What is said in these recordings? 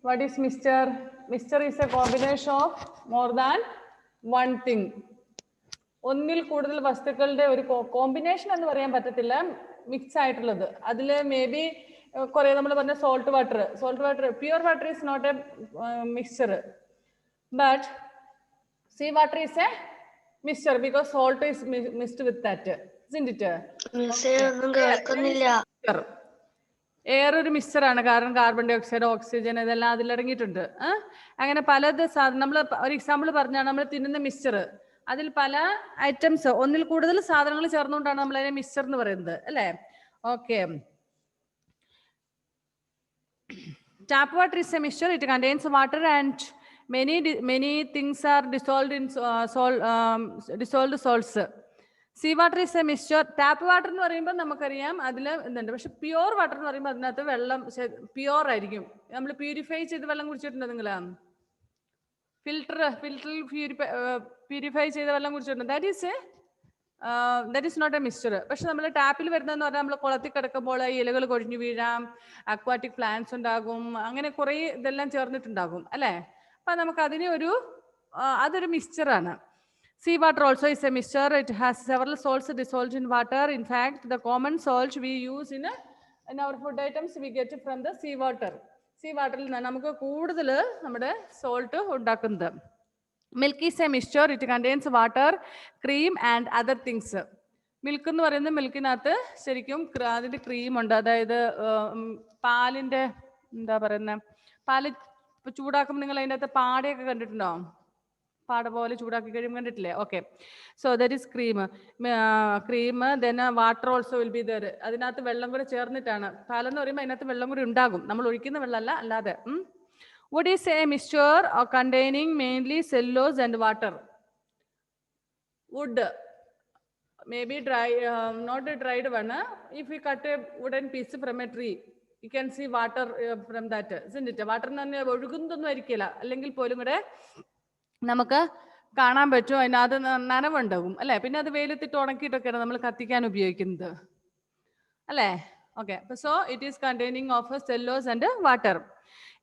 What is mixture? Mixture is a combination of more than one thing. ഒന്നിൽ കൂടുതൽ വസ്തുക്കളുടെ ഒരു കോമ്പിനേഷൻ എന്ന് പറയാൻ പറ്റത്തില്ല, മിക്സ് ആയിട്ടുള്ളത്. അതിൽ മേ ബി കുറെ നമ്മൾ പറഞ്ഞ salt water, pure water is not a mixture, but sea water is a mixture because salt is mixed with that, isn't it? Air ഒരു മിക്സ്ചറാണ്, കാരണം കാർബൺ ഡൈ ഓക്സൈഡ്, ഓക്സിജൻ ഇതെല്ലാം അതിലടങ്ങിയിട്ടുണ്ട്. അങ്ങനെ പലത് നമ്മൾ ഒരു എക്സാമ്പിൾ പറഞ്ഞാണ്, നമ്മൾ തിന്നുന്ന മിക്സ്ചർ, അതിൽ പല ഐറ്റംസ്, ഒന്നിൽ കൂടുതൽ സാധനങ്ങൾ ചേർന്നുകൊണ്ടാണ് നമ്മൾ അതിനെ മിക്സ്ചർ എന്ന് പറയുന്നത്, അല്ലേ? Okay. Tap water is a mixture. It contains water and many things are dissolved in dissolved salts. Sea water is a mixture. Tap water എന്ന് പറയുമ്പോൾ നമുക്കറിയാം അതിൽ എന്തുണ്ട്, പക്ഷെ പ്യുവർ വാട്ടർ എന്ന് പറയുമ്പോൾ അതിനകത്ത് വെള്ളം പ്യുവർ ആയിരിക്കും. നമ്മൾ പ്യൂരിഫൈ ചെയ്ത് വെള്ളം കുടിച്ചിട്ടുണ്ടോ നിങ്ങൾ? ഫിൽറ്ററിൽ പ്യൂരിഫൈ ചെയ്ത വെള്ളം കുടിച്ചിട്ടുണ്ട്. That is not a mixture. പക്ഷെ നമ്മൾ ടാപ്പിൽ വരുന്നതെന്ന് പറഞ്ഞാൽ നമ്മൾ കുളത്തിൽ കിടക്കുമ്പോൾ ഇലകൾ കൊഴിഞ്ഞു വീഴാം, അക്വാറ്റിക് പ്ലാന്റ്സ് ഉണ്ടാകും, അങ്ങനെ കുറേ ഇതെല്ലാം ചേർന്നിട്ടുണ്ടാകും, അല്ലേ? അപ്പം നമുക്ക് അതിനെ അതൊരു മിക്സ്ചറാണ്. Sea water also is a mixture. It has several salts dissolved in water. In fact, the common salt we use in our food items we get from the sea water. Sea water il namukku koodudal nammade salt undakunnu. Milk is a mixture. It contains water, cream and other things. Milk ennu parayunna milkinathu serikkum adinte cream undu, adayithu paalinte endha parayunna paal ചൂടാക്കുമ്പോൾ നിങ്ങൾ അതിൻ്റെ അകത്ത് പാടയൊക്കെ കണ്ടിട്ടുണ്ടോ? പാട പോലെ ചൂടാക്കി കഴിയുമ്പോൾ കണ്ടിട്ടില്ലേ? Okay. So that is cream. Then water also will be there. അതിനകത്ത് വെള്ളം കൂടെ ചേർന്നിട്ടാണ്. പാലെന്ന് പറയുമ്പോൾ അതിനകത്ത് വെള്ളം കൂടി ഉണ്ടാകും, നമ്മൾ ഒഴിക്കുന്ന വെള്ളമല്ല, അല്ലാതെ. Wood is a mixture containing mainly cellulose and water. Wood, maybe dry, not a dried one. If we cut a wooden piece from a tree, you can see water from that, isn't it? Water തന്നെ ഒഴുകുന്നൊന്നും ആയിരിക്കില്ല, അല്ലെങ്കിൽ പോലും കൂടെ നമുക്ക് കാണാൻ പറ്റും, അതിനകത്ത് നനവുണ്ടാകും, അല്ലേ? പിന്നെ അത് വെയിലത്തിട്ട് ഉണക്കിയിട്ടൊക്കെയാണ് നമ്മൾ കത്തിക്കാൻ ഉപയോഗിക്കുന്നത്, അല്ലേ? Okay. So it is containing of cellulose and water.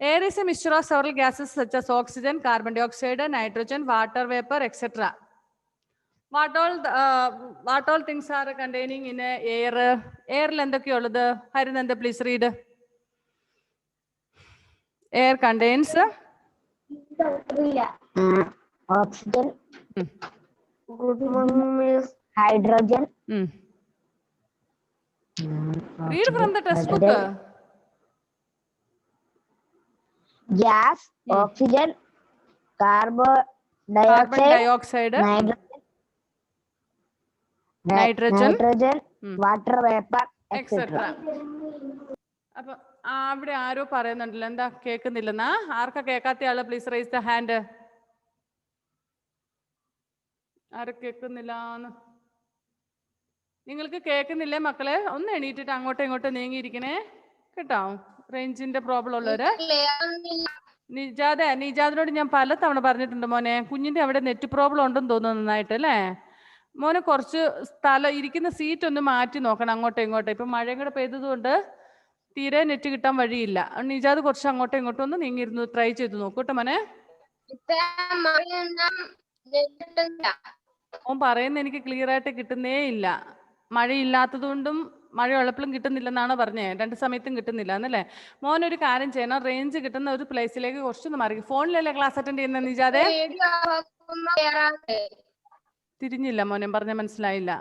Air is a mixture of several gases such as oxygen, carbon dioxide, nitrogen, water vapor, etc. What all things are containing in air? Air എന്തൊക്കെയുള്ളത്? Harinanda, please read. Air contains oxygen, hydrogen. Read from the textbook. Gas, oxygen, carbon dioxide, nitrogen, water vapor, etc. അപ്പൊ അവിടെ ആരോ പറയുന്നുണ്ടല്ലോ, എന്താ കേൾക്കുന്നില്ലെന്നാ? ആർക്കാ കേൾക്കാത്ത ആള് please rice the hand. ആരും കേൾക്കുന്നില്ലാന്ന്? നിങ്ങൾക്ക് കേൾക്കുന്നില്ലേ മക്കളെ? ഒന്ന് എണീറ്റിട്ട് അങ്ങോട്ടും ഇങ്ങോട്ടും നീങ്ങിയിരിക്കണേ കേട്ടോ. റേഞ്ചിന്റെ പ്രോബ്ലം ഉള്ളവര്. നിജാദിനോട് ഞാൻ പല തവണ പറഞ്ഞിട്ടുണ്ട് മോനെ, കുഞ്ഞിന്റെ അവിടെ നെറ്റ് പ്രോബ്ലം ഉണ്ടെന്ന് തോന്നുന്നു നന്നായിട്ട്, അല്ലേ മോനെ? കുറച്ച് ഇരിക്കുന്ന സീറ്റ് ഒന്ന് മാറ്റി നോക്കണം അങ്ങോട്ടും ഇങ്ങോട്ടും. ഇപ്പൊ മഴയും കൂടെ പെയ്തതുകൊണ്ട് തീരെ നെറ്റ് കിട്ടാൻ വഴിയില്ല. നിജാദ് കുറച്ച് അങ്ങോട്ടും ഇങ്ങോട്ടും ഒന്ന് നീങ്ങിയിരുന്നു ട്രൈ ചെയ്ത് നോക്കൂട്ടോ മോനെ. ഓൻ പറയുന്നത് എനിക്ക് ക്ലിയർ ആയിട്ട് കിട്ടുന്നേ ഇല്ല. മഴയില്ലാത്തത് കൊണ്ടും മഴയുള്ളപ്പോഴും കിട്ടുന്നില്ലെന്നാണ് പറഞ്ഞേ, രണ്ട് സമയത്തും കിട്ടുന്നില്ല എന്നല്ലേ? മോനൊരു കാര്യം ചെയ്യണം, റേഞ്ച് കിട്ടുന്ന ഒരു പ്ലേസിലേക്ക് കുറച്ചൊന്ന് മാറി. ഫോണിലല്ലേ ക്ലാസ് അറ്റൻഡ് ചെയ്യുന്ന നിജാദേ? തിരിഞ്ഞില്ല മോനെ, പറഞ്ഞ മനസ്സിലായില്ല.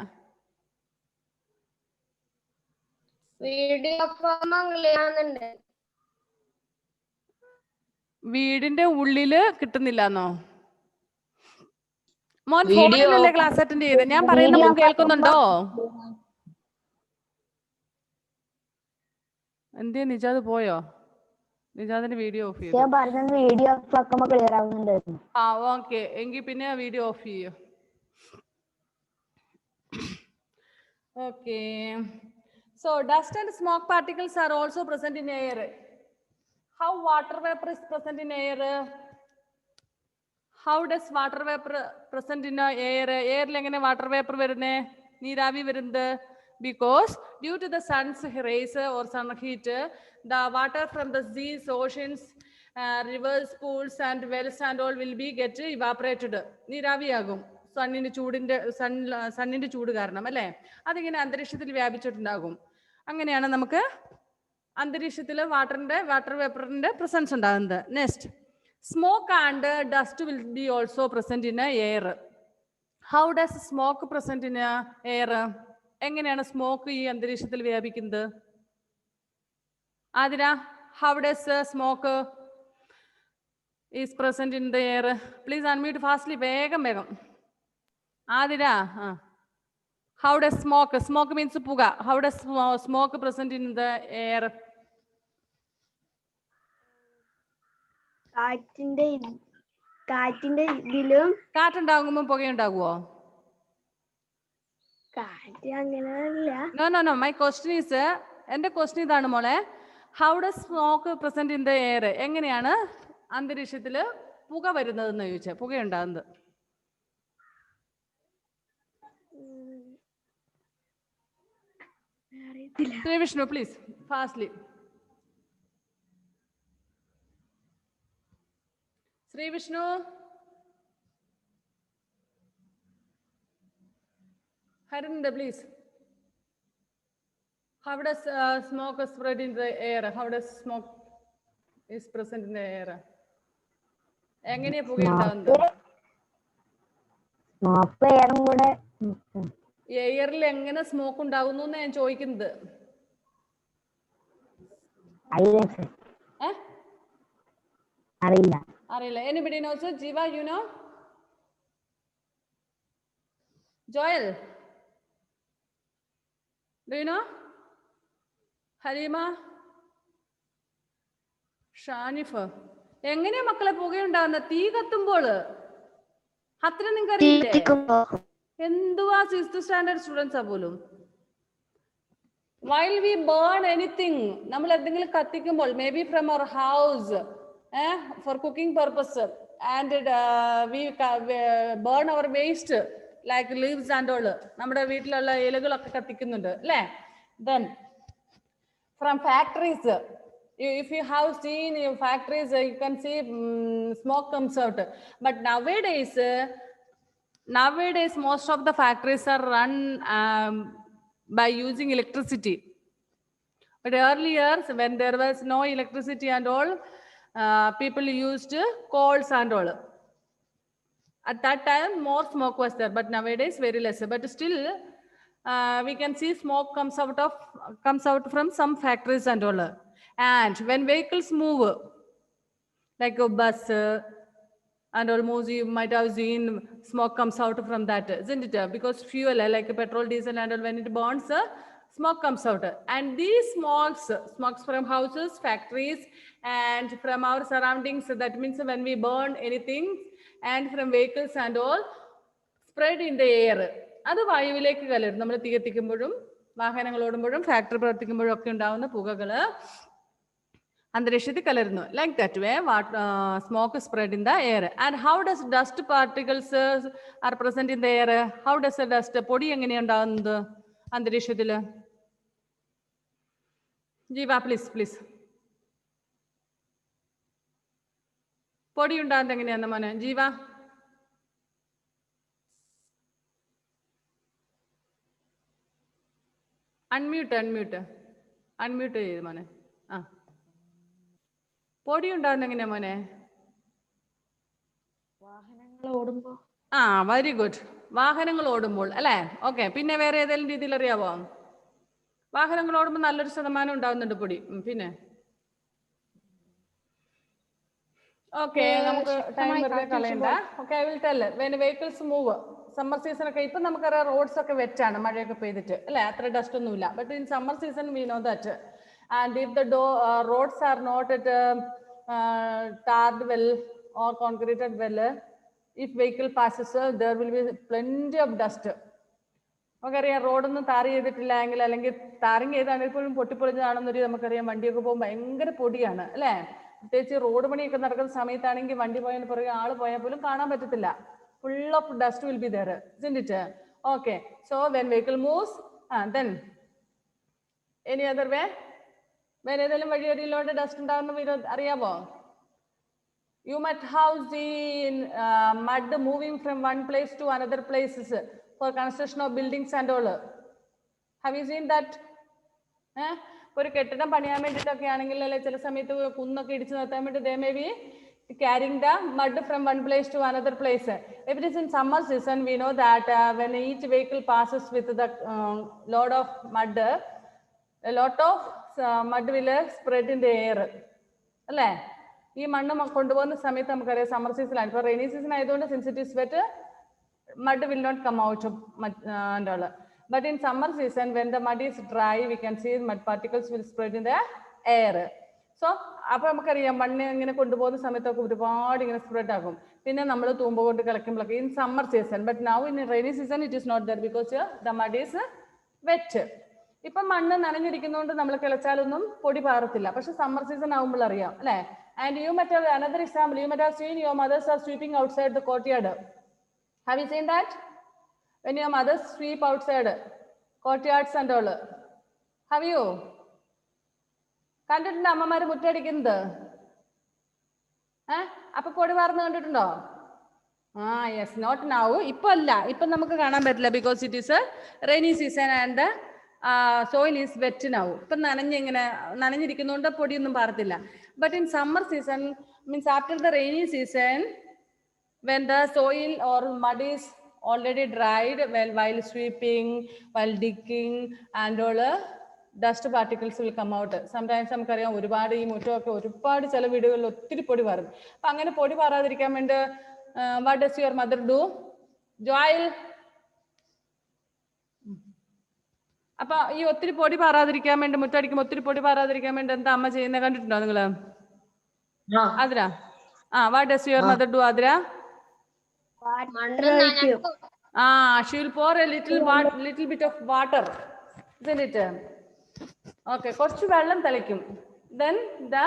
വീടിന്റെ ഉള്ളില് കിട്ടുന്നില്ലെന്നോ? മോൻ ഫോണിലല്ലേ ക്ലാസ് അറ്റൻഡ് ചെയ്ത്? ഞാൻ പറയുന്ന മോൻ കേൾക്കുന്നുണ്ടോ? എന്തേ നിജാദ് പോയോ? നിജാദിന്റെ വീഡിയോ ഓഫ് ചെയ്തു. ആ ഓക്കെ, എങ്കിൽ പിന്നെ വീഡിയോ ഓഫ് ചെയ്യൂ. Okay. So dust and smoke particles are also present in air. How water vapor is present in air? How does water vapor present in air? Air എങ്ങനെ water vapor വരുന്നേ, നീരാവി വരുന്നത്? Because due to the sun's rays or sun heat, the water from the seas, oceans rivers, pools and wells and all will be get evaporated. നീരാവിയാകും സണ്ണിന്റെ ചൂട് കാരണം അല്ലേ? അതിങ്ങനെ അന്തരീക്ഷത്തിൽ വ്യാപിച്ചിട്ടുണ്ടാകും. അങ്ങനെയാണ് നമുക്ക് അന്തരീക്ഷത്തിൽ വാട്ടർ വേപ്പറിന്റെ പ്രസൻസ് ഉണ്ടാകുന്നത്. Next, smoke and dust will be also present in air. How does smoke present in air? എങ്ങനെയാണ് സ്മോക്ക് ഈ അന്തരീക്ഷത്തിൽ വ്യാപിക്കുന്നത്? Athira, how does smoke is present in the air? Please unmute fastly. വേഗം. Athira, how does smoke means പുക. How does smoke present in the air? കാറ്റിന്റെ ഇതിലും കാറ്റുണ്ടാകുമ്പോൾ പുകയുണ്ടാകുമോ? കാറ്റ് അങ്ങനെയല്ല. No. My question is, എന്റെ ക്വസ്റ്റ്യൻ ഇതാണ് മോളെ. How does smoke present in the air? എങ്ങനെയാണ് അന്തരീക്ഷത്തിൽ പുക വരുന്നതെന്ന് ചോദിച്ചാൽ, പുകയുണ്ടാകുന്നത്. Srivishnu please fastly. Srivishnu, Harinda please. How does smoke spread in the air? How does smoke is present in the air? എങ്ങനെയാ പുകയുണ്ടാകുന്നത്? എയറിൽ എങ്ങനെ സ്മോക്ക് ഉണ്ടാകുന്നു എന്ന് ഞാൻ ചോദിക്കുന്നത്. അറിയില്ല. Anybody knows? Jiva, you know? Joel, do you know? ഹരീമ, Shanif, എങ്ങനെയാ മക്കളെ പുകയുണ്ടാകുന്ന? തീ കത്തുമ്പോൾ. അത്ര നിങ്ങൾക്ക് അറിയില്ലേ? എന്തുവാ 6th സ്റ്റാൻഡേർഡ് സ്റ്റുഡൻസാ പോലും. While we burn anything, നമ്മൾ എന്തെങ്കിലും കത്തിക്കുമ്പോൾ, may be from our house for cooking purpose, and we burn our waste like leaves and all. നമ്മുടെ വീട്ടിലുള്ള ഇലകളൊക്കെ കത്തിക്കുന്നുണ്ട് അല്ലേ? Then from factories, if you have seen in factories, you can see smoke comes out. But nowadays most of the factories are run by using electricity. But earlier, when there was no electricity and all, people used coals and all. At that time, more smoke was there, but nowadays very less. But still, we can see smoke comes out from some factories and all. And when vehicles move, like a bus and almost you might have seen smoke comes out from that, isn't it? Because fuel like petrol, diesel and all, when it burns, smoke comes out. And these smokes from houses, factories and from our surroundings, that means when we burn anything, and from vehicles and all, spread in the air. അത് വായുവിലേക്ക് കലരും. നമ്മൾ തീ കത്തിക്കുമ്പോഴും വാഹനങ്ങൾ ഓടുമ്പോഴും factory പ്രവർത്തിക്കുമ്പോഴും ഒക്കെ ഉണ്ടാവുന്ന പുകകള് അന്തരീക്ഷത്തിൽ കലരുന്നു. Like that way smoke spread in the air. And how does dust particles are present in the air? How does dust, പൊടി എങ്ങനെയാണ് ഉണ്ടാകുന്നത് അന്തരീക്ഷത്തില്? ജീവ പ്ലീസ്. പൊടി ഉണ്ടാകുന്നത് എങ്ങനെയാന്ന് മോനെ? ജീവ അൺമ്യൂട്ട് ചെയ്ത് മോനെ. പൊടി ഉണ്ടാകുന്ന എങ്ങനെയാ മോനെ? വാഹനങ്ങൾ ഓടുമ്പോ. Very good. വാഹനങ്ങൾ ഓടുമ്പോൾ അല്ലേ? ഓക്കെ. പിന്നെ വേറെ ഏതെങ്കിലും രീതിയിൽ അറിയാവോ? വാഹനങ്ങൾ ഓടുമ്പോൾ നല്ലൊരു ശതമാനം ഉണ്ടാകുന്നുണ്ട് പൊടി. പിന്നെ ഓക്കെ, നമുക്ക് ടൈം വെറുതെ കളയണ്ട. Okay, I will tell. When vehicles move, summer season ഒക്കെ ഇപ്പൊ നമുക്കറിയാം റോഡ്സ് ഒക്കെ വെറ്റാണ്, മഴയൊക്കെ പെയ്തിട്ട് അല്ലെ, അത്ര ഡസ്റ്റ് ഒന്നുമില്ല. But in summer season we know that. And if the roads are not at tarred well or concreted well, if vehicle passes, there will be plenty of dust. നമുക്കറിയാം റോഡൊന്നും ടാർ ചെയ്തിട്ടില്ല എങ്കിൽ, അല്ലെങ്കിൽ ടാറിങ് ചെയ്താണെങ്കിൽ പോലും പൊട്ടിപ്പൊളിഞ്ഞതാണെന്നൊരു നമുക്കറിയാം. വണ്ടിയൊക്കെ പോകുമ്പോൾ ഭയങ്കര പൊടിയാണ് അല്ലേ? പ്രത്യേകിച്ച് റോഡ് പണിയൊക്കെ നടക്കുന്ന സമയത്താണെങ്കിൽ വണ്ടി പോയതിന് പുറകെ ആള് പോയാൽ പോലും കാണാൻ പറ്റത്തില്ല. Full of dust will be there, isn't it? Okay, so when vehicle moves, then any other way? വേറെ ഏതെങ്കിലും വഴിയരിയിലോട്ട് ഡസ്റ്റ് ഉണ്ടാകുന്ന അറിയാമോ? You might have seen mud moving from one place to another places for construction of buildings and all. Have you seen that? ഒരു കെട്ടിടം പണിയാൻ വേണ്ടിയിട്ടൊക്കെ ആണെങ്കിൽ അല്ലെ ചില സമയത്ത് കുന്നൊക്കെ ഇടിച്ചു നിർത്താൻ വേണ്ടി they may be carrying the mud from one place to another place. If it is in summer season, we know that when each vehicle passes with the load of mud, a lot of mud will spread in the air. അല്ലേ? ഈ മണ്ണ് കൊണ്ടുപോകുന്ന സമയത്ത് നമുക്കറിയാം summer സീസണിലാണ്. ഇപ്പോൾ rainy season ആയതുകൊണ്ട് since it is wet mud will not come out and all. But in summer season, when the mud is dry, we can see mud particles will spread in the air. So, അപ്പോൾ നമുക്കറിയാം മണ്ണ് ഇങ്ങനെ കൊണ്ടുപോകുന്ന സമയത്തൊക്കെ ഒരുപാട് ഇങ്ങനെ spread ആകും. പിന്നെ നമ്മൾ തൂമ്പ കൊണ്ട് കളിക്കുമ്പോഴൊക്കെ in summer season. But now in rainy season it is not there because the mud is wet. ഇപ്പം മണ്ണ് നനഞ്ഞിരിക്കുന്നതുകൊണ്ട് നമ്മൾ കിളച്ചാലൊന്നും പൊടി പാറത്തില്ല. പക്ഷെ സമ്മർ സീസൺ ആകുമ്പോൾ അറിയാം അല്ലേ? And you might have another example. You might have seen your mothers are sweeping outside the courtyard. Have you seen that? When your mothers sweep outside courtyards and all. Have you? കണ്ടിട്ടുണ്ടോ അമ്മമാര് മുറ്റടിക്കുന്നത്? അപ്പൊ പൊടി പാർന്ന് കണ്ടിട്ടുണ്ടോ? Yes, not now. ഇപ്പൊ അല്ല, ഇപ്പൊ നമുക്ക് കാണാൻ പറ്റില്ല because it is rainy season and soil is wet now. ഇപ്പൊ നനഞ്ഞിരിക്കുന്നതുകൊണ്ട് പൊടിയൊന്നും പാറത്തില്ല. But in summer season, means after the rainy season, when the soil or mud is already dried, while sweeping, while digging and all, dust particles will come out. Sometimes നമുക്കറിയാം ഒരുപാട് ഈ മുറ്റമൊക്കെ ഒരുപാട് ചില വീടുകളിൽ ഒത്തിരി പൊടി പാറും. അപ്പൊ അങ്ങനെ പൊടി പാറാതിരിക്കാൻ വേണ്ടി what does your mother do? Joel? അപ്പൊ ഈ ഒത്തിരി പൊടി പാറാതിരിക്കാൻ വേണ്ടി മുറ്റടിക്കുമ്പോൾ ഒത്തിരി പൊടി പാറാതിരിക്കാൻ വേണ്ടി എന്താ അമ്മ ചെയ്യുന്നത് കണ്ടിട്ടുണ്ടോ നിങ്ങള്? Athira, what does your mother do, Adira? She will pour a little bit of water, isn't it? Okay, കുറച്ച് വെള്ളം തളിക്കും. Then the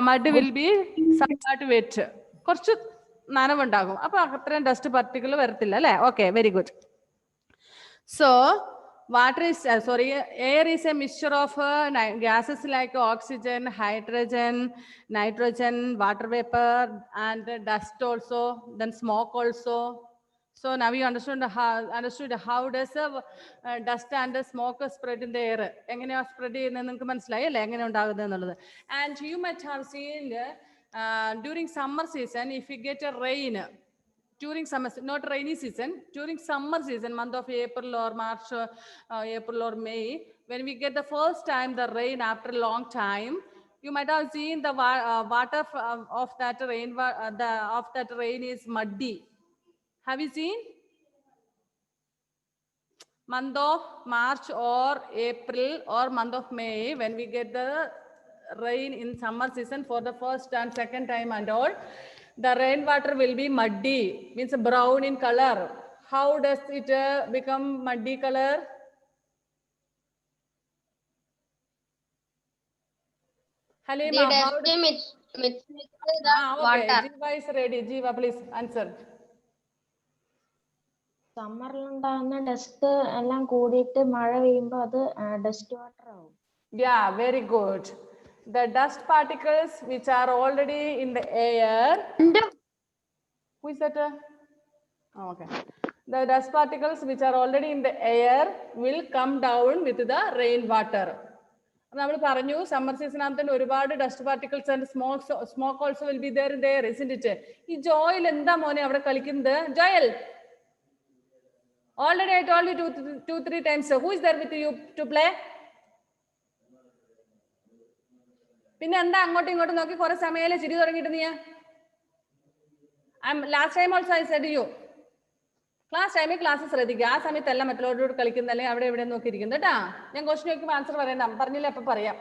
mud will be somewhat wet. കുറച്ച് നനവുണ്ടാകും. അപ്പൊ അത്രയും ഡസ്റ്റ് പാർട്ടിക്കിൾ വരത്തില്ല അല്ലേ? Okay, very good. So air is a mixture of gases like oxygen, hydrogen, nitrogen, water vapor, and dust also, then smoke also. So now you understood how does dust and smoke spread in the air. എങ്ങനെയാ spread ചെയ്യുന്നത് നിങ്ങൾക്ക് മനസ്സിലായി അല്ലേ? എങ്ങനെ ഉണ്ടാകുന്നത് എന്നുള്ളത്. And you might have seen during summer season, if you get a rain, during summer, not rainy season, during summer season, month of April or March, April or May, when we get the first time the rain after a long time, you might have seen the water of that rain is muddy. Have you seen? Month of March or April or month of May, when we get the rain in summer season for the first and second time and all, the rainwater will be muddy, means brown in color. How does it become muddy color? Halima, how does it mix with the water? Jiva is ready. Jiva, please answer. സമ്മറിലുണ്ടാകുന്ന dust എല്ലാം കൂടിയിട്ട് മഴ പെയ്യുമ്പോൾ അത് dust water ആവും. Yeah, very good. The dust particles which are already in the air. Who is that? Okay. The dust particles which are already in the air will come down with the rainwater. നമ്മൾ പറഞ്ഞു summer season ആകുമ്പോൾ ഒരുപാട് dust particles and smoke also will be there in the air, isn't it? ഈ Joel എന്താ മോനെ അവിടെ കളിക്കുന്നത്? Joel, already I told you 2-3 times. Who is there with you to play? പിന്നെ എന്താ അങ്ങോട്ടും ഇങ്ങോട്ടും നോക്കി കുറെ സമയമല്ലേ ചിരി തുടങ്ങിയിട്ട് നീ? Last time also I said you class ടൈമിൽ ക്ലാസ് ശ്രദ്ധിക്കുക. ആ സമയത്തല്ല മറ്റുള്ളവരോട് കളിക്കുന്നല്ലേ അവിടെ എവിടെ നോക്കിയിരിക്കുന്നത് കേട്ടാ. ഞാൻ ക്വസ്റ്റ്യൻ ചോദിക്കുമ്പോൾ ആൻസർ പറയണ്ട, പറഞ്ഞില്ല അപ്പൊ പറയാം.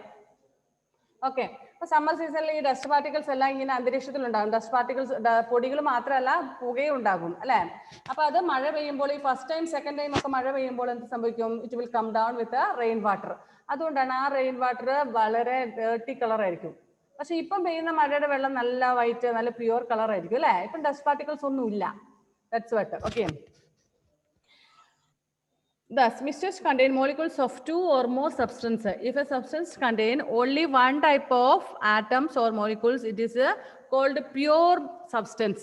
ഓക്കെ, അപ്പൊ സമ്മർ സീസണിൽ ഈ ഡസ്റ്റ് പാർട്ടിക്കിൾസ് എല്ലാം ഇങ്ങനെ അന്തരീക്ഷത്തിൽ ഉണ്ടാകും. ഡസ്റ്റ് പാർട്ടിക്കിൾസ് പൊടികൾ മാത്രമല്ല പുകയും ഉണ്ടാകും അല്ലെ? അപ്പൊ അത് മഴ പെയ്യുമ്പോൾ ഈ ഫസ്റ്റ് ടൈം സെക്കൻഡ് ടൈം ഒക്കെ മഴ പെയ്യുമ്പോൾ എന്ത് സംഭവിക്കും? It will come down with rain water. അതുകൊണ്ടാണ് ആ റെയിൻ വാട്ടർ വളരെ ഡേർട്ടി കളർ ആയിരിക്കും. പക്ഷെ ഇപ്പം പെയ്യുന്ന മഴയുടെ വെള്ളം നല്ല വൈറ്റ്, നല്ല പ്യുവർ കളർ ആയിരിക്കും അല്ലെ? ഇപ്പം ഡസ്റ്റ് പാർട്ടിക്കിൾസ് ഒന്നും ഇല്ല. That's what. Okay, Thus, mixtures contain molecules of two or more substances. If a substance contain only one type of atoms or molecules, it is called pure substance.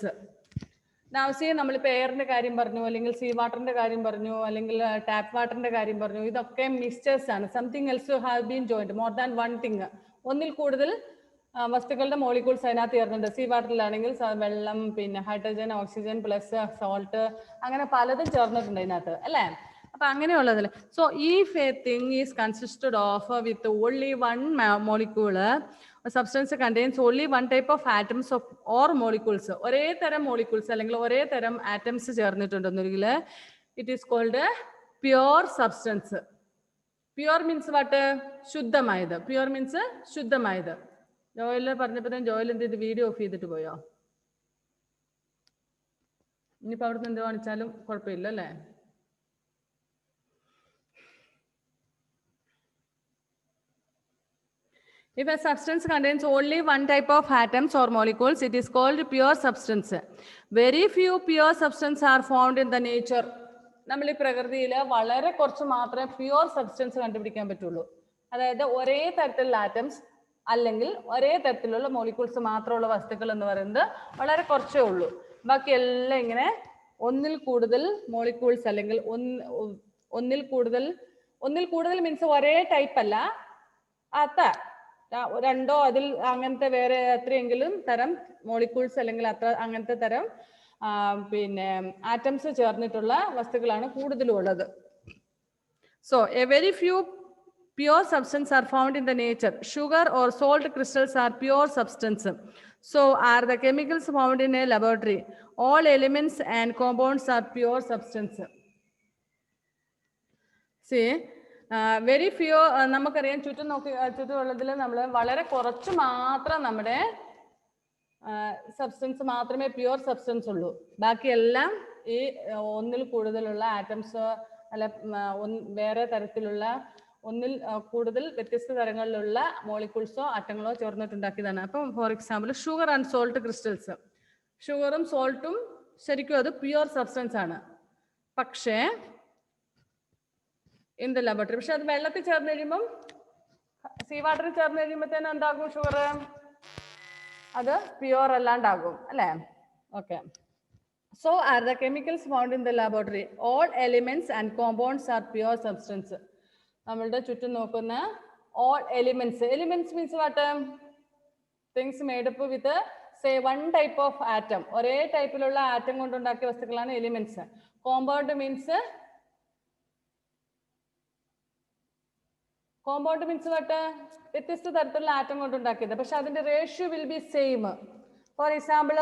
Now, see, നമ്മളിപ്പോൾ എയറിന്റെ കാര്യം പറഞ്ഞു, അല്ലെങ്കിൽ see വാട്ടറിന്റെ കാര്യം പറഞ്ഞു, അല്ലെങ്കിൽ tap വാട്ടറിന്റെ കാര്യം പറഞ്ഞു. ഇതൊക്കെ മിക്സ്ചേഴ്സ് ആണ്. Something else have been joined, more than one thing. ഒന്നിൽ കൂടുതൽ വസ്തുക്കളുടെ മോളിക്യൂൾസ് അതിനകത്ത് ചേർന്നുണ്ട്. സീ വാട്ടറിലാണെങ്കിൽ വെള്ളം, പിന്നെ ഹൈഡ്രജൻ, ഓക്സിജൻ പ്ലസ് സോൾട്ട്, അങ്ങനെ പലതും ചേർന്നിട്ടുണ്ട് അതിനകത്ത്, അല്ലേ? അപ്പൊ അങ്ങനെയുള്ളതല്ലേ. So if a thing is consisted of with only one molecule, substance contains only one type of atoms of or molecules, ഒരേ തരം മോളിക്യൂൾസ് അല്ലെങ്കിൽ ഒരേ തരം ആറ്റംസ് ചേർന്നിട്ടുണ്ടെന്നെങ്കിൽ it is called pure substance. Pure means what? ശുദ്ധമായത്. Pure means ശുദ്ധമായത്. ജോയിൽ പറഞ്ഞപ്പോൾ ജോയിൽ എന്ത് ചെയ്ത് വീഡിയോ ഓഫ് ചെയ്തിട്ട് പോയോ? ഇനിയിപ്പോൾ അവിടുന്ന് എന്ത് കാണിച്ചാലും കുഴപ്പമില്ല അല്ലേ? If a substance contains only one type of atoms or molecules, it is called pure substance. Very few pure substances are found in the nature. നമ്മൾ ഈ പ്രകൃതിയിൽ വളരെ കുറച്ച് മാത്രമേ പ്യുവർ സബ്സ്റ്റൻസ് കണ്ടുപിടിക്കാൻ പറ്റുള്ളൂ. അതായത് ഒരേ തരത്തിലുള്ള ആറ്റംസ് അല്ലെങ്കിൽ ഒരേ തരത്തിലുള്ള മോളിക്യൂൾസ് മാത്രമുള്ള വസ്തുക്കൾ എന്ന് പറയുന്നത് വളരെ കുറച്ചേ ഉള്ളൂ. ബാക്കി എല്ലാം ഇങ്ങനെ ഒന്നിൽ കൂടുതൽ മോളിക്യൂൾസ് അല്ലെങ്കിൽ ഒന്നിൽ കൂടുതൽ മീൻസ് ഒരേ ടൈപ്പ് അല്ല, രണ്ടോ അതിൽ അങ്ങനത്തെ വേറെ എത്രയെങ്കിലും തരം മോളിക്യൂൾസ് അല്ലെങ്കിൽ അങ്ങനത്തെ തരം പിന്നെ ആറ്റംസ് ചേർന്നിട്ടുള്ള വസ്തുക്കളാണ് കൂടുതലും ഉള്ളത്. So A very few pure substances are found in the nature. Sugar or salt crystals are pure substance. So are the chemicals found in a laboratory. All elements and compounds are pure substance. See, very few, നമുക്കറിയാം ചുറ്റുമുള്ളതിൽ നമ്മൾ വളരെ കുറച്ച് മാത്രം നമ്മുടെ substance മാത്രമേ pure substance ഉള്ളൂ. ബാക്കിയെല്ലാം ഈ ഒന്നിൽ കൂടുതലുള്ള ആറ്റംസ് അല്ല വേറെ തരത്തിലുള്ള ഒന്നിൽ കൂടുതൽ വ്യത്യസ്ത തരങ്ങളിലുള്ള മോളിക്യൂൾസോ ആറ്റങ്ങളോ ചേർന്നിട്ടുണ്ടാക്കിയതാണ്. അപ്പം for example sugar and salt crystals. ഷുഗറും സോൾട്ടും ശരിക്കും അത് പ്യുവർ സബ്സ്റ്റൻസ് ആണ്, പക്ഷേ ഇൻ ദ ലബോറട്ടറി. പക്ഷെ അത് വെള്ളത്തിൽ ചേർന്ന് കഴിയുമ്പം, സീ വാട്ടറിൽ ചേർന്ന് കഴിയുമ്പോഴത്തേനും എന്താകും? ഷുഗർ അത് പ്യുവർ അല്ലാണ്ടാകും, അല്ലേ? Okay. So are the chemicals found in the laboratory. All elements and compounds R pure substance. നമ്മളുടെ ചുറ്റും നോക്കുന്ന all elements. Elements means what? Things made up with say one type of atom. ഒരേ ടൈപ്പിലുള്ള atom കൊണ്ടുണ്ടാക്കിയ വസ്തുക്കളാണ് elements. Compound means what? വ്യത്യസ്ത തരത്തിലുള്ള atom കൊണ്ടുണ്ടാക്കിയത്, പക്ഷെ അതിന്റെ ratio will be same. For example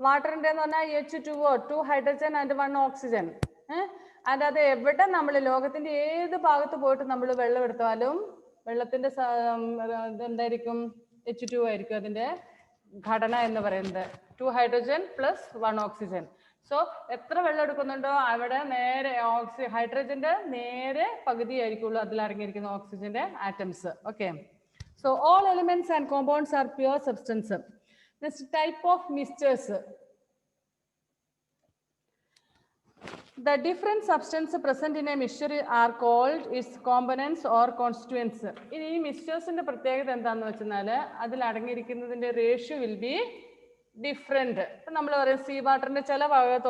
വാട്ടറിന്റെ എന്ന് പറഞ്ഞാൽ H2O, 2 hydrogen and 1 oxygen. And അത് എവിടെ നമ്മൾ ലോകത്തിന്റെ ഏത് ഭാഗത്ത് പോയിട്ട് നമ്മൾ വെള്ളം എടുത്താലും വെള്ളത്തിന്റെ എന്തായിരിക്കും? H2O ആയിരിക്കും അതിന്റെ ഘടന എന്ന് പറയുന്നത്. 2 ഹൈഡ്രജൻ പ്ലസ് 1 ഓക്സിജൻ. സോ എത്ര വെള്ളം എടുക്കുന്നുണ്ടോ അവിടെ നേരെ ഹൈഡ്രജന്റെ നേരെ പകുതി ആയിരിക്കുള്ളൂ അതിൽ അടങ്ങിയിരിക്കുന്ന ഓക്സിജന്റെ atoms. Okay. So all elements and compounds R pure substance. Next type of mixtures. The different substances present in a mixture are called its components or constituents. ഇനി ഈ മിക്സ്ചേഴ്സിന്റെ പ്രത്യേകത എന്താണെന്ന് വെച്ചാൽ അതിൽ അടങ്ങിയിരിക്കുന്നതിന്റെ റേഷ്യോ വിൽ ബി ഡിഫറെന്റ്. ഇപ്പം നമ്മൾ പറയും see വാട്ടറിന്റെ ചില ഭാഗത്ത്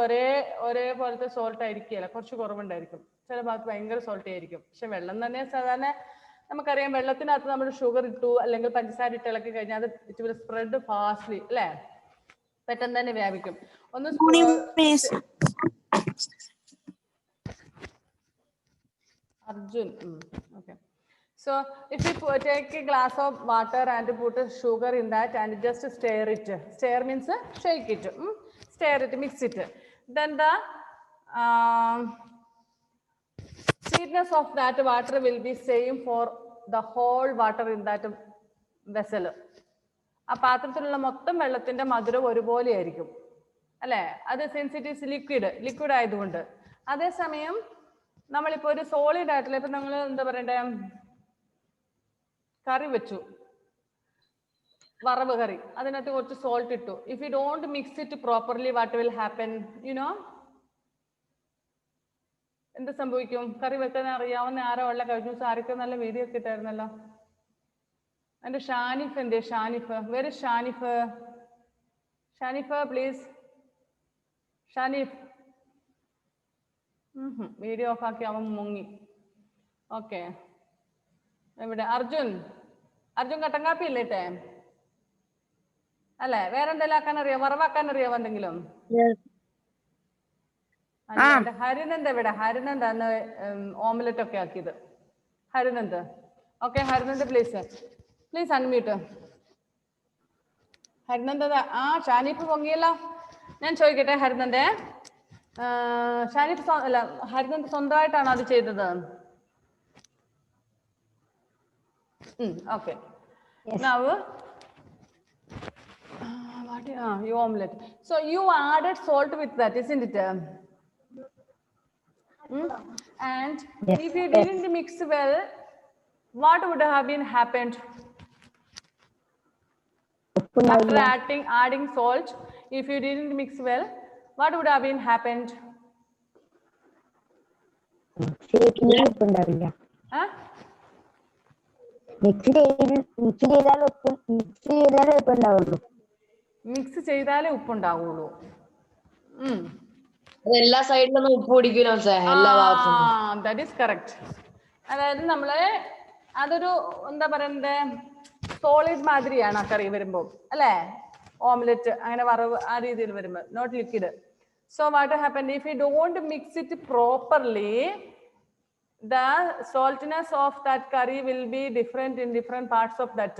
ഒരേപോലത്തെ സോൾട്ട് ആയിരിക്കില്ല, കുറച്ച് കുറവുണ്ടായിരിക്കും. ചില ഭാഗത്ത് ഭയങ്കര സോൾട്ട് ആയിരിക്കും. പക്ഷെ വെള്ളം തന്നെ സാധാരണ നമുക്കറിയാം, വെള്ളത്തിനകത്ത് നമ്മൾ ഷുഗർ ഇട്ടു അല്ലെങ്കിൽ പഞ്ചസാര ഇട്ട് ഇളക്കി കഴിഞ്ഞാൽ അത് ഇറ്റ് വിൽ സ്പ്രെഡ് ഫാസ്റ്റ്ലി, അല്ലേ? പെട്ടെന്ന് തന്നെ വ്യാപിക്കും. ഒന്ന് Arjun. Okay. So if you take a glass of water and put sugar in that and just stir it. Stir means shake it. Stir it, mix it. Then the sweetness of that water will be same for the whole water in that vessel. ആ പാത്രത്തിലുള്ള മൊത്തം വെള്ളത്തിന്റെ മധുരം ഒരുപോലെ ആയിരിക്കും, അല്ലേ? അത് sensitive liquid ആയതുകൊണ്ട്. അതേസമയം നമ്മളിപ്പോ ഒരു സോളിഡ് ആയിട്ടുള്ള, ഇപ്പൊ നമ്മൾ എന്താ പറയണ്ടേ, കറി വെച്ചു, വറവ് കറി, അതിനകത്ത് കുറച്ച് സോൾട്ട് ഇട്ടു. If you don't mix it properly, what will happen? You know, എന്ത് സംഭവിക്കും? കറി വെക്കാൻ അറിയാവുന്ന ആരോ ഉള്ള കഴിഞ്ഞ ദിവസം ആരൊക്കെ നല്ല വീഡിയോ ഒക്കെ ഇട്ടായിരുന്നല്ലോ. എന്റെ ഷാനിഫ് എന്തേ? ഷാനിഫ്, വേറെ Shanif? Shanif please. Shanif video of ആക്കി, അവൻ മുങ്ങി. ഓക്കെ, എവിടെ അർജുൻ? അർജുൻ കട്ടൻ കാപ്പി ഇല്ലേട്ടെ അല്ലേ? വേറെ എന്തെങ്കിലും ആക്കാൻ അറിയോ? വറവാക്കാൻ അറിയാവോ എന്തെങ്കിലും? ഹരിനന്ദ് എവിടെ? ഹരിനന്ദ് അന്ന് ഓംലെറ്റ് ഒക്കെ ആക്കിയത്. Harinand, okay. Harinand please unmute. Harinand Shanif പൊങ്ങിയല്ലോ. ഞാൻ ചോദിക്കട്ടെ ഹരിനന്ദ്, ഷാനിഫ് അല്ല ഹരിനന്ദ് സ്വന്തമായിട്ടാണോ അത് ചെയ്തത്? Okay. Now you omelette. So you added salt with that, isn't it? And yes, if you didn't mix well, what would have been happened? After adding salt, if you didn't mix well, what would have been happened? Mix ചെയ്താലേ ഉപ്പുണ്ടാവുള്ളൂ. എല്ലാ സൈഡിലൊന്നും ഉപ്പ് പിടിക്കുമല്ലോ എല്ലാ ഭാഗത്തും. That is correct. അതായത് നമ്മള് അതൊരു എന്താ പറയുന്നത്, സോളിഡ് മാതിരിയാണ് ആ കറി വരുമ്പോൾ അല്ലേ? ഓംലെറ്റ് അങ്ങനെ വറവ് ആ രീതിയിൽ വരുമ്പോൾ, not liquid. So what happen if you don't mix it properly, the saltiness of that curry will be different in different parts of that.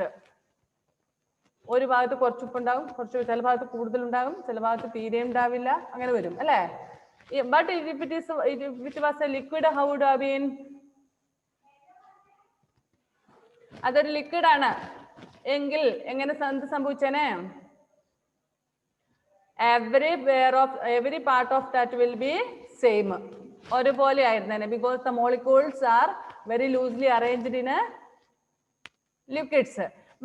ഒരു ഭാഗത്ത് കുറച്ച് ഉപ്പുണ്ടാവും, കുറച്ച് ചില ഭാഗത്ത് കൂടുതലുണ്ടാകും, ചില ഭാഗത്ത് തീരെ ഉണ്ടാവില്ല, അങ്ങനെ വരും അല്ലേ? But if it was a liquid, how would have been? അതൊരു ലിക്വിഡ് ആണ് എങ്കിൽ എങ്ങനെ എന്ത് സംഭവിച്ചേനെ? every part of that will be same, ഒരുപോലെ ആയിരുന്നേനെ, because the molecules are very loosely arranged in liquids,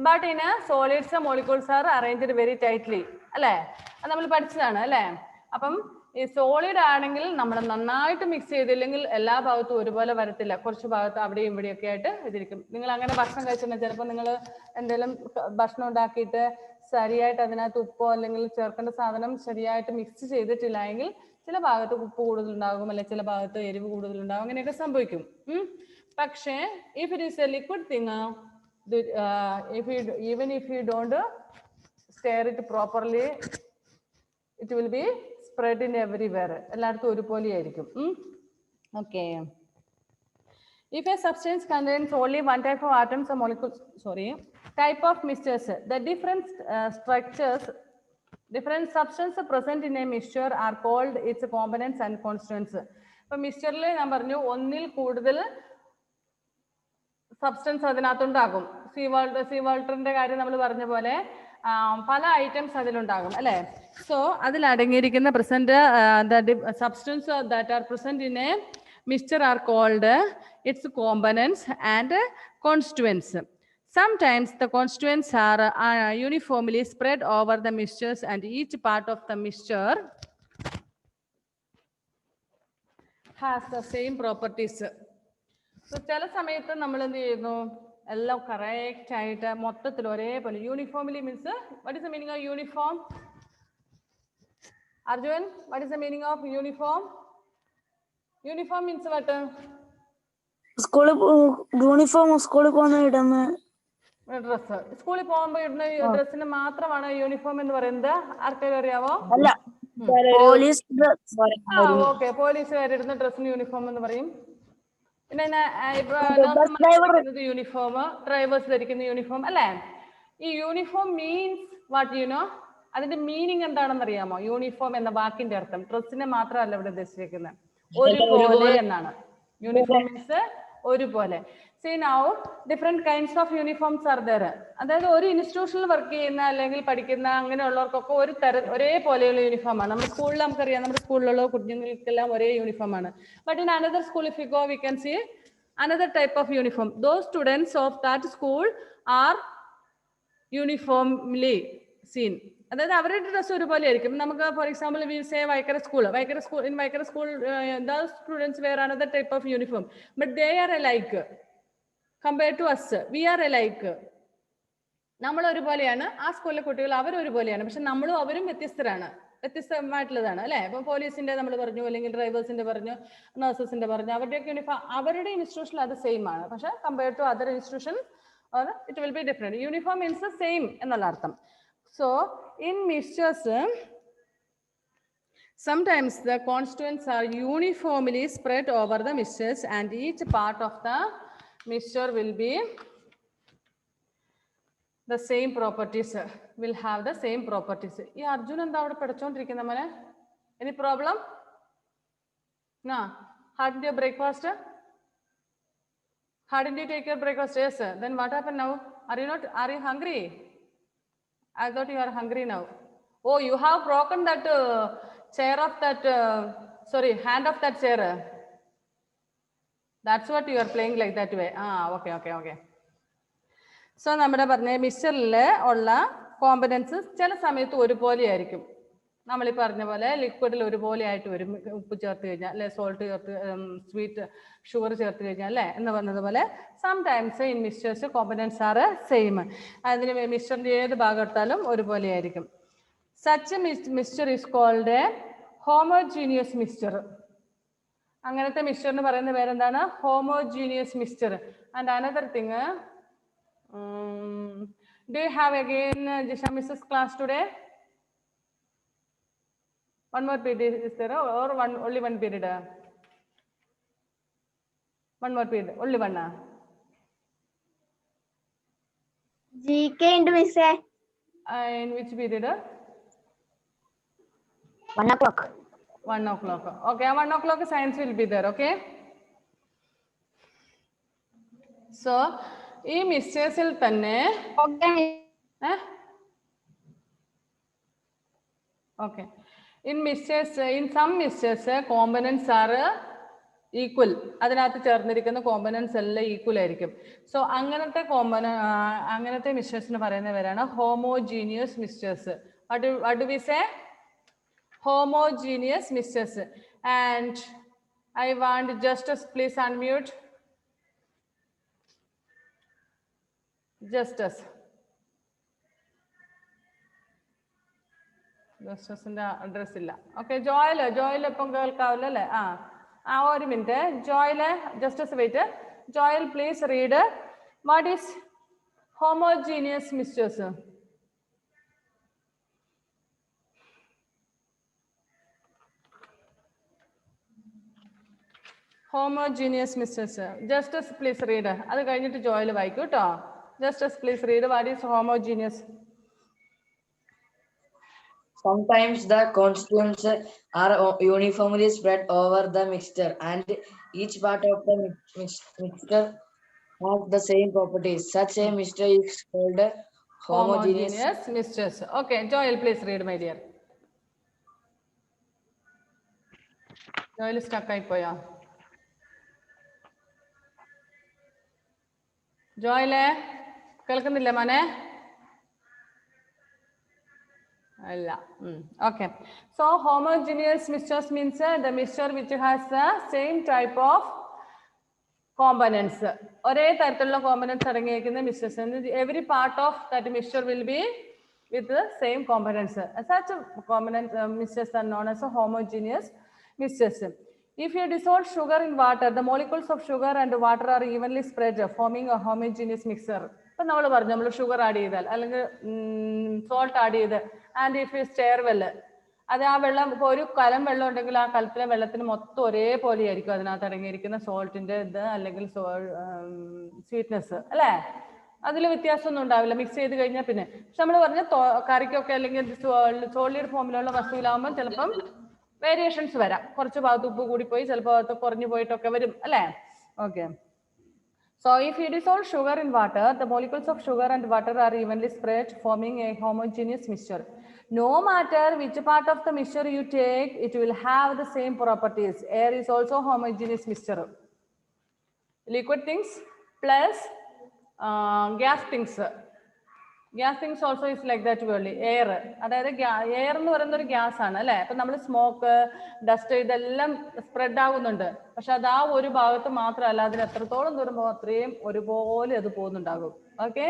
but in solids molecules are arranged very tightly അല്ലേ? അത് നമ്മൾ പഠിച്ചതാണ് അല്ലേ? അപ്പം ഈ സോളിഡ് ആണെങ്കിൽ നമ്മൾ നന്നായിട്ട് മിക്സ് ചെയ്തില്ലെങ്കിൽ എല്ലാ ഭാഗത്തും ഒരുപോലെ വരത്തില്ല, കുറച്ച് ഭാഗത്ത് അവിടെയും ഇവിടെയൊക്കെ ആയിട്ട് ഇതിരിക്കും. നിങ്ങൾ അങ്ങനെ ഭക്ഷണം കഴിച്ചിട്ടുണ്ടെങ്കിൽ ചിലപ്പോൾ നിങ്ങൾ എന്തെങ്കിലും ഭക്ഷണം ഉണ്ടാക്കിയിട്ട് ശരിയായിട്ട് അതിനകത്ത് ഉപ്പോ അല്ലെങ്കിൽ ചേർക്കേണ്ട സാധനം ശരിയായിട്ട് മിക്സ് ചെയ്തിട്ടില്ല എങ്കിൽ ചില ഭാഗത്ത് ഉപ്പ് കൂടുതലുണ്ടാകും, അല്ലെങ്കിൽ ചില ഭാഗത്ത് എരിവ് കൂടുതലുണ്ടാകും, അങ്ങനെയൊക്കെ സംഭവിക്കും. പക്ഷേ if it is A liquid thing, even if you don't stir it properly, it will be spread in everywhere, എല്ലായിടത്തും ഒരുപോലെ ആയിരിക്കും. Okay. If a substance contains only one type of atoms or molecules, type of mixtures, the different substances present in a mixture are called its components and constituents. ഇപ്പൊ മിക്സ്ചറിൽ ഞാൻ പറഞ്ഞു ഒന്നിൽ കൂടുതൽ substance അതിനകത്തുണ്ടാകും. See വാട്ടറിന്റെ കാര്യം നമ്മൾ പറഞ്ഞ പോലെ പല ഐറ്റംസ് അതിലുണ്ടാകും അല്ലെ? സോ അതിൽ അടങ്ങിയിരിക്കുന്ന substance that are present in a mixture are called its components and constituents. Sometimes the constituents are uniformly spread over the mixtures and each part of the mixture has the same properties. So ചില സമയത്ത് നമ്മൾ എന്ത് ചെയ്യുന്നു, എല്ലാം correct ആയിട്ട് മൊത്തത്തിൽ ഒരേപോലെ uniformly means what is the meaning of uniform? Arjun, what is the meaning of uniform? Uniform means what? Uniform സ്കൂളിൽ പോകുന്ന ഇടുന്ന ഡ്രസ്. സ്കൂളിൽ പോകുമ്പോൾ ഇടുന്ന ഡ്രസ്സിന് മാത്രമാണ് യൂണിഫോം എന്ന് പറയുന്നത്. ആർക്കെങ്കിലും അറിയാവോ? അല്ല, പോലീസ് ഓക്കെ, പോലീസുകാരിടുന്ന ഡ്രസ്സിന് യൂണിഫോം എന്ന് പറയും. പിന്നെ യൂണിഫോം, ഡ്രൈവേഴ്സ് ധരിക്കുന്ന യൂണിഫോം അല്ലേ? ഈ uniform means what you know? അതിന്റെ മീനിങ് എന്താണെന്ന് അറിയാമോ? യൂണിഫോം എന്ന വാക്കിന്റെ അർത്ഥം ഡ്രസ്സിനെ മാത്രമല്ല ഇവിടെ ഉദ്ദേശിക്കുന്നത്, ഒരുപോലെ എന്നാണ്. യൂണിഫോം മീൻസ് ഒരുപോലെ. See now different kinds of uniforms are there. അതായത് ഒരു ഇൻസ്റ്റിറ്റ്യൂഷനിൽ വർക്ക് ചെയ്യുന്ന അല്ലെങ്കിൽ പഠിക്കുന്ന അങ്ങനെയുള്ളവർക്കൊക്കെ ഒരേപോലെയുള്ള യൂണിഫോം ആണ്. നമ്മുടെ സ്കൂളിൽ നമുക്കറിയാം, നമ്മുടെ സ്കൂളിലുള്ള കുഞ്ഞുങ്ങൾക്കെല്ലാം ഒരേ യൂണിഫോം ആണ്. But in another school if you go, we can see another type of uniform. Those students of that school are uniformly seen. അതായത് അവരുടെ ഡ്രസ്സ് ഒരുപോലെ ആയിരിക്കും. നമുക്ക് for example we say Vaikkara school in Vaikkara school the students wear another type of uniform but they are alike compared to us. We are alike. നമ്മൾ ഒരുപോലെയാണ്, ആ സ്കൂളിലെ കുട്ടികൾ അവരൊരുപോലെയാണ്, പക്ഷെ നമ്മളും അവരും വ്യത്യസ്തമായിട്ടുള്ളതാണ് അല്ലെ. ഇപ്പൊ പോലീസിന്റെ നമ്മൾ പറഞ്ഞു, അല്ലെങ്കിൽ ഡ്രൈവേഴ്സിന്റെ പറഞ്ഞു, നഴ്സസിന്റെ പറഞ്ഞു, അവരുടെയൊക്കെ യൂണിഫോം അവരുടെ ഇൻസ്റ്റിറ്റ്യൂഷനിൽ അത് സെയിം ആണ്, പക്ഷെ compared to other institution it will be different. Uniform means the same എന്നുള്ള അർത്ഥം. So in mixtures, sometimes the constituents are uniformly spread over the mixtures and each part of the mixture will be the same properties, will have the same properties. ഈ അർജുൻ എന്താ അവിടെ പഠിച്ചോണ്ടിരിക്കുന്ന മോനെ? Any problem? No. Hadn't you breakfast? Hadn't you take your breakfast? Yes. Then what happened now? Are you hungry? I thought you are hungry now. Oh, you have broken that chair of that, hand of that chair. That's what you are playing like that way. Okay. So, നമ്മുടെ പറഞ്ഞ മിക്സ്ചറിൽ ഉള്ള കോമ്പനൻസ് ചില സമയത്ത് ഒരുപോലെ ആയിരിക്കും. നമ്മൾ ഈ പറഞ്ഞ പോലെ ലിക്വിഡിൽ ഒരുപോലെ ആയിട്ട് വരും. ഉപ്പ് ചേർത്ത് കഴിഞ്ഞാൽ അല്ലെ, സോൾട്ട് ചേർത്ത്, സ്വീറ്റ് ഷുഗർ ചേർത്ത് കഴിഞ്ഞാൽ അല്ലെ എന്ന് പറഞ്ഞതുപോലെ sometimes in mixtures components are same. അതിന് മിക്സ്ചറിന്റെ ഏത് ഭാഗം എടുത്താലും ഒരുപോലെ ആയിരിക്കും. Such mixture is called a homogeneous mixture. അങ്ങനത്തെ മിക്സ്ചറിന് പറയുന്ന പേരെന്താണ്? Homogeneous mixture. And another thing, do you have again Jisha Mrs class today? One more period is there or only one period? One more period, only one. GK into Miss. In which period? 1 o'clock. 1 o'clock. Okay, 1 o'clock science will be there. Okay. So, ഈ മിക്സ്ചേഴ്സിൽ തന്നെ okay. In some mixtures, components are equal. അതിനകത്ത് ചേർന്നിരിക്കുന്ന കോമ്പനൻസ് എല്ലാം equal ആയിരിക്കും. So അങ്ങനത്തെ മിക്സ്ചേഴ്സിന് പറയുന്ന പേരാണ് homogeneous mixtures. What do we say? Homogeneous mixtures. And I want Justice, please unmute. Justice. ജോസ്റ്റസിന്റെ അഡ്രസ് ഇല്ല. ഓക്കെ, ജോയിൽ ഇപ്പം കേൾക്കാവില്ല അല്ലേ? ഒരു minute. Joyel, Justus wait. Joyel please read what is homogeneous mixtures. Homogeneous mixtures. Justus please read. അത് കഴിഞ്ഞിട്ട് ജോയിൽ വായിക്കൂ കേട്ടോ. Justus please read what is homogeneous. Sometimes the constituents are uniformly spread over the mixture and each part of the mixture has the same properties. Such a mixture is called homogeneous mixtures. Okay, Joel, please read, my dear. Joel stuck ആയിപ്പോയോ? ജോയിലെ കേൾക്കുന്നില്ല മോനെ? അല്ല. Okay. So homogeneous mixtures means the mixture which has the same type of components. ഒരേ തരത്തിലുള്ള കോമ്പനൻസ് അടങ്ങിയിരിക്കുന്ന mixtures. Every part of that mixture will be with the same components. Such mixtures are known as homogeneous mixtures. If you dissolve sugar in water, the molecules of sugar and water are evenly spread, forming a homogeneous mixture. ഇപ്പൊ നമ്മൾ പറഞ്ഞു, നമ്മൾ sugar add ചെയ്താൽ അല്ലെങ്കിൽ salt add ചെയ്ത് and if you stair വെല്ല്, അത് ആ വെള്ളം ഇപ്പോൾ ഒരു കലം വെള്ളം ഉണ്ടെങ്കിൽ ആ കലത്തിലെ വെള്ളത്തിന് മൊത്തം ഒരേപോലെ ആയിരിക്കും അതിനകത്ത് അടങ്ങിയിരിക്കുന്ന സോൾട്ടിന്റെ ഇത് അല്ലെങ്കിൽ സ്വീറ്റ്നെസ് അല്ലേ? അതിൽ വ്യത്യാസമൊന്നും ഉണ്ടാവില്ല മിക്സ് ചെയ്ത് കഴിഞ്ഞാൽ. പിന്നെ പക്ഷെ നമ്മൾ പറഞ്ഞ കറിക്കൊക്കെ അല്ലെങ്കിൽ സോളിഡ് ഫോമിലുള്ള വസ്തുവിലാവുമ്പോൾ ചിലപ്പം വേരിയേഷൻസ് വരാം. കുറച്ച് ഭാഗത്ത് ഉപ്പ് കൂടിപ്പോയി, ചിലപ്പോൾ ഭാഗത്ത് കുറഞ്ഞു പോയിട്ടൊക്കെ വരും അല്ലേ? Okay. So if you dissolve sugar in water, the molecules of sugar and water are evenly spread, forming a homogeneous mixture. No matter which part of the mixture you take, it will have the same properties. Air is also homogeneous mixture. Liquid things plus gas things. Gas things also is like that world. Air, അതായത് air എന്ന് പറയുന്ന ഒരു gas ആണ് അല്ലെ. അപ്പൊ നമ്മൾ smoke, dust ഇതെല്ലാം spread ആകുന്നുണ്ട്. പക്ഷെ അത് ആ ഒരു ഭാഗത്ത് മാത്രമല്ല, അതിന് എത്രത്തോളം ദൂരം പോകും അത്രയും ഒരുപോലെ അത് പോകുന്നുണ്ടാകും. Okay,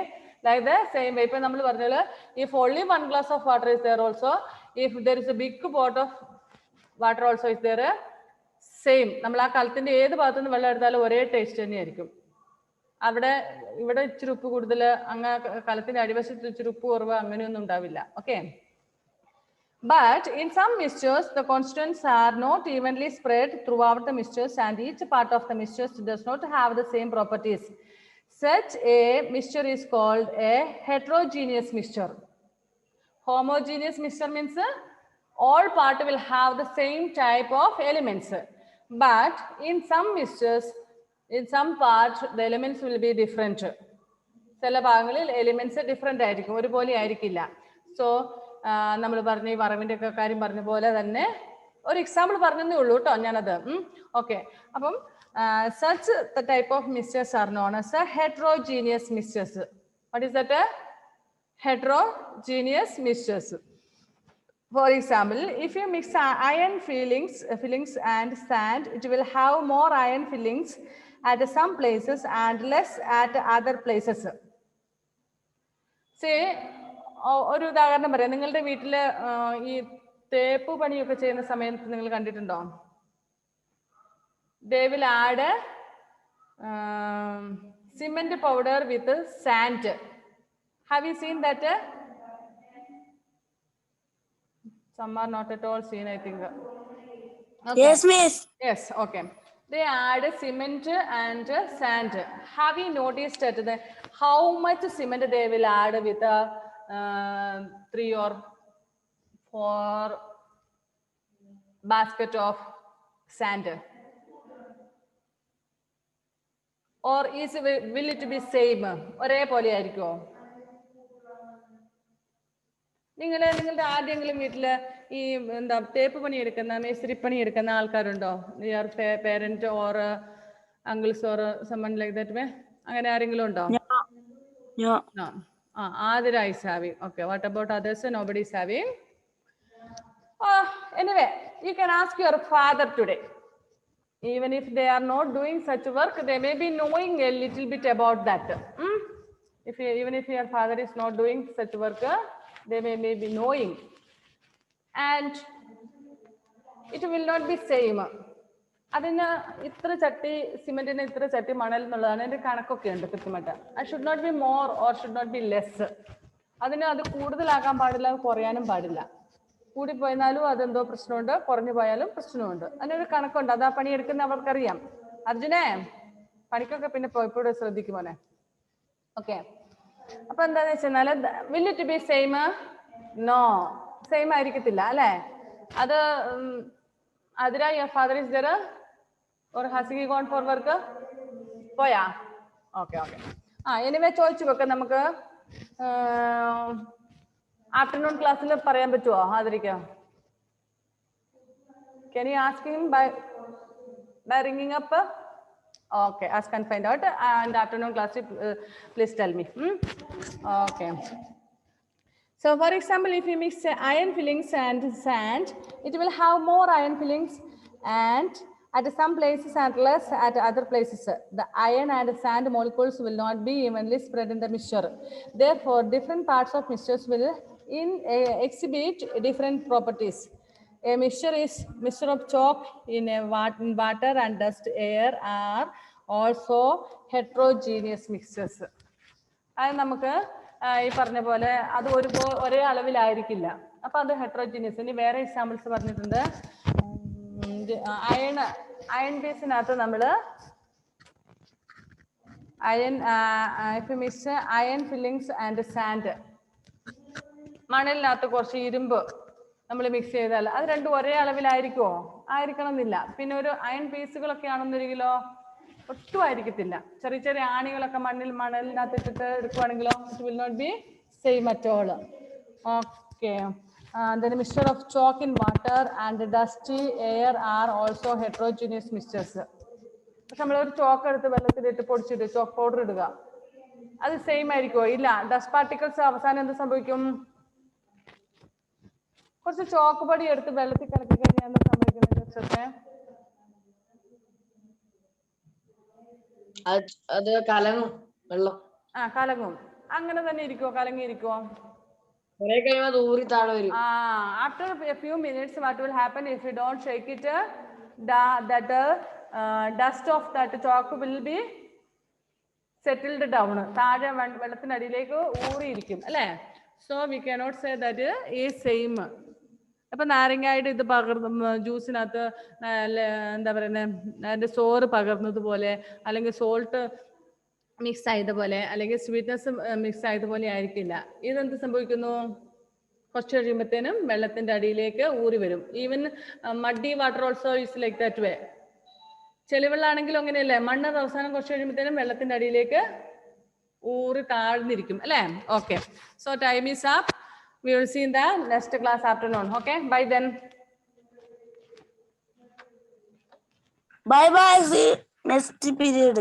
like the same way. ഇപ്പൊ നമ്മൾ പറഞ്ഞാല് if only 1 glass of water is there also, if there is a big pot of water also is there, same. നമ്മൾ ആ കലത്തിന്റെ ഏത് ഭാഗത്തു നിന്ന് വെള്ളം എടുത്താലും ഒരേ ടേസ്റ്റ് തന്നെയായിരിക്കും. അവിടെ ഇവിടെ ഇച്ചിരി ഉപ്പ് കൂടുതൽ, അങ്ങനെ കലത്തിന്റെ അടിവശത്ത് ഇച്ചിരി ഉപ്പ് കുറവ്, അങ്ങനെയൊന്നും ഉണ്ടാവില്ല. Okay. But in some mixtures, the constituents are not evenly spread throughout the mixtures, and each part of the mixtures does not have the same properties. Such a mixture is called a heterogeneous mixture. Homogeneous mixture means all parts will have the same type of elements. But in some mixtures, in some parts, the elements will be different. ചില ഭാഗങ്ങളിൽ elements different ആയിരിക്കും, ഒരുപോലെ ആയിരിക്കില്ല. So നമ്മൾ പറഞ്ഞ ഈ വറവിന്റെ ഒക്കെ കാര്യം പറഞ്ഞ പോലെ തന്നെ ഒരു എക്സാമ്പിൾ പറഞ്ഞതേ ഉള്ളൂ കേട്ടോ ഞാനത്. ഓക്കെ. അപ്പം such the type of mixtures are known as a heterogeneous mixtures. What is that? Heterogeneous mixtures. For example, if you mix iron fillings and sand, it will have more iron fillings at some places and less at other places. Say, ഒരു ഉദാഹരണം പറയാം. നിങ്ങളുടെ വീട്ടില് ഈ തേപ്പ് പണിയൊക്കെ ചെയ്യുന്ന സമയത്ത് നിങ്ങൾ കണ്ടിട്ടുണ്ടോ? They will add cement powder with sand. Have you seen that? Some are not at all seen, I think. Okay. Yes, miss. Yes, okay. They add cement and sand. Have you noticed that how much cement they will add with 3 or 4 basket of sand? Or will it be same? ഒരേ പോലെ ആയിരിക്കുമോ? നിങ്ങളുടെ ആരെങ്കിലും വീട്ടില് ഈ എന്താ തേപ്പ് പണി എടുക്കുന്ന, മേസ്തിരിപ്പണി എടുക്കുന്ന ആൾക്കാരുണ്ടോ? Your parent or uncles or someone like that? അങ്ങനെ ആരെങ്കിലും ഉണ്ടോ? No. Adira is having. Okay, what about others? Nobody is having. Anyway, you can ask your father today. Even if they are not doing such work, they may be knowing a little bit about that. Even if your father is not doing such work, they may be knowing. And it will not be same. അതിന് ഇത്ര ചട്ടി സിമെന്റിന് ഇത്ര ചട്ടി മണൽ എന്നുള്ളതാണ് അതിന്റെ കണക്കൊക്കെ ഉണ്ട് കൃത്യമായിട്ട്. I should not be more or should not be less. അതിന് അത് കൂടുതലാക്കാൻ പാടില്ല, കുറയാനും പാടില്ല. കൂടിപ്പോയാലും അതെന്തോ പ്രശ്നമുണ്ട്, കുറഞ്ഞു പോയാലും പ്രശ്നമുണ്ട്. അതിനൊരു കണക്കുണ്ട്. അത് ആ പണിയെടുക്കുന്ന അവർക്കറിയാം. അർജുനെ, പണിക്കൊക്കെ പിന്നെ പോയപ്പോഴും ശ്രദ്ധിക്കുമോനെ. ഓക്കെ. അപ്പൊ എന്താന്ന് വെച്ചാൽ will it be same? No, same ആയിരിക്കത്തില്ല അല്ലെ. അത് Adira, your father is there or has he gone for work? പോയാ? ഓക്കെ. എനിവേ ചോദിച്ചു വെക്കാം. നമുക്ക് ആഫ്റ്റർനൂൺ ക്ലാസ്സിൽ പറയാൻ പറ്റുമോ ആദരിക്ക? Can you ask him by ringing up? Okay, ask and find out. And afternoon class, please tell me. Okay. So for example, if you mix iron fillings and sand, it will have more iron fillings and at some places and less at other places. The iron and sand molecules will not be evenly spread in the mixture. Therefore, different parts of mixtures will exhibit different properties. A mixture of chalk in water and dust air are also heterogeneous mixtures. അത് നമുക്ക് ഈ പറഞ്ഞ പോലെ അത് ഒരേ അളവിലായിരിക്കില്ല. അപ്പൊ അത് heterogeneous. ഇനി വേറെ എക്സാമ്പിൾസ് പറഞ്ഞിട്ടുണ്ട്. അയൺ പീസിനകത്ത് നമ്മള് mix iron fillings and sand, മണലിനകത്ത് കുറച്ച് ഇരുമ്പ് നമ്മൾ മിക്സ് ചെയ്താൽ അത് രണ്ടും ഒരേ അളവിലായിരിക്കുമോ? ആയിരിക്കണം എന്നില്ല. പിന്നെ ഒരു അയൺ പീസുകളൊക്കെ ആണെന്നൊരിക്കലോ ഒട്ടും ആയിരിക്കത്തില്ല. ചെറിയ ചെറിയ ആണികളൊക്കെ മണലിനകത്ത് ഇട്ടിട്ട് എടുക്കുവാണെങ്കിലോ it will not be same at all. Okay. Then mixture of chalk in water and dusty air are also heterogeneous mixtures. പക്ഷെ നമ്മളൊരു ചോക്ക് എടുത്ത് വെള്ളത്തിലിട്ട് പൊടിച്ചിട്ട് ചോക്ക് പൗഡർ ഇടുക, അത് സെയിം ആയിരിക്കുമോ? ഇല്ല. ഡസ്റ്റ് പാർട്ടിക്കിൾസ് അവസാനം എന്ത് സംഭവിക്കും? കുറച്ച് ചോക്ക് പൊടി എടുത്ത് വെള്ളത്തിൽ കലക്കി കഴിഞ്ഞാൽ എന്താ സംഭവിക്കുന്നത്? അത് കലങ്ങും വെള്ളം. കലങ്ങും. അങ്ങനെ തന്നെ ഇരിക്കുവോ? കലങ്ങിയിരിക്കുവോ? കുറെ കഴിയുമ്പോൾ അത് ഊറി താഴെ വരും. After a few minutes, what will happen if you don't shake it? That dust of that chalk will be settled down. താഴെ വെള്ളത്തിനടിയിലേക്ക് ഊറിയിരിക്കും അല്ലേ? So we cannot say that is same. അപ്പൊ നാരങ്ങായിട്ട് ഇത് പകർന്ന് ജ്യൂസിനകത്ത് എന്താ പറയുന്നത്, അതിന്റെ സോറ് പകർന്നതുപോലെ, അല്ലെങ്കിൽ സോൾട്ട് മിക്സ് ആയതുപോലെ, അല്ലെങ്കിൽ സ്വീറ്റ്നെസ് മിക്സ് ആയതുപോലെ ആയിരിക്കില്ല. ഇതെന്ത് സംഭവിക്കുന്നു? കുറച്ച് കഴിയുമ്പോഴത്തേനും വെള്ളത്തിന്റെ അടിയിലേക്ക് ഊറി വരും. Even muddy water also is like that way. ചെളിവെള്ളമാണെങ്കിലും അങ്ങനെയല്ലേ? മണ്ണ് അവസാനം കുറച്ച് കഴിയുമ്പോഴത്തേനും വെള്ളത്തിന്റെ അടിയിലേക്ക് ഊറി താഴ്ന്നിരിക്കും അല്ലേ? Okay. So time is up. We will see in the next class afternoon. Okay, bye then. Bye bye. See next period.